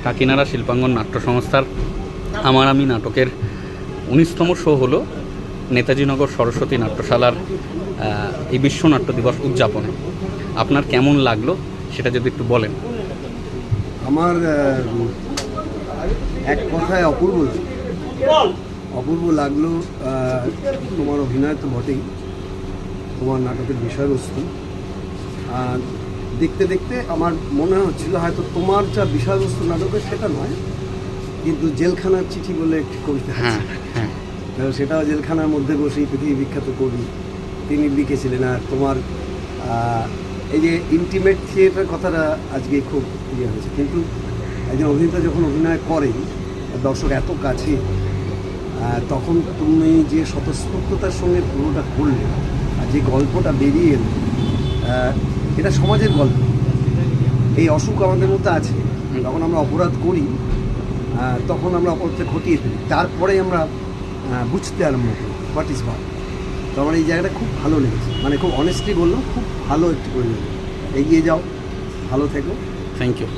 কাকিনাড়া শিল্পাঙ্গন নাট্য সংস্থার আমার আমি নাটকের 19তম শো হলো নেতাজিনগর সরস্বতী নাট্যশালার এই বিশ্ব নাট্য দিবস উদযাপনে। আপনার কেমন লাগলো সেটা যদি একটু বলেন। আমার এক কথায় অপূর্ব লাগলো। তোমার অভিনয় তো বটেই, তোমার নাটকের বিষয়বস্তু দেখতে দেখতে আমার মনে হচ্ছিল হয়তো তোমার যা বিষয়বস্তু নাটকের সেটা নয়, কিন্তু জেলখানার চিঠি বলে একটি কবিতা আছে, সেটাও জেলখানার মধ্যে বসেই পৃথিবী বিখ্যাত কবি তিনি লিখেছিলেন। আর তোমার এই যে ইন্টিমেট থিয়েটার কথাটা আজকে খুব ইয়ে হয়েছে, কিন্তু একজন অভিনেতা যখন অভিনয় করেন দর্শক এত কাছে, তখন তুমি যে স্বতঃস্ফূর্ততার সঙ্গে পুরোটা করলে আর যে গল্পটা বেরিয়ে এলো, এটা সমাজের গল্প। এই অসুখ আমাদের মধ্যে আছে, যখন আমরা অপরাধ করি তখন আমরা অপরাধটা ঘটিয়ে ফেলি, তারপরে আমরা বুঝতে আরম্ভ করি হোয়াট ইজ হোয়াট। তো আমার এই জায়গাটা খুব ভালো লেগেছে, মানে খুব অনেস্টলি বললাম, খুব ভালো একটু করে এগিয়ে যাও, ভালো থেকো। Thank you.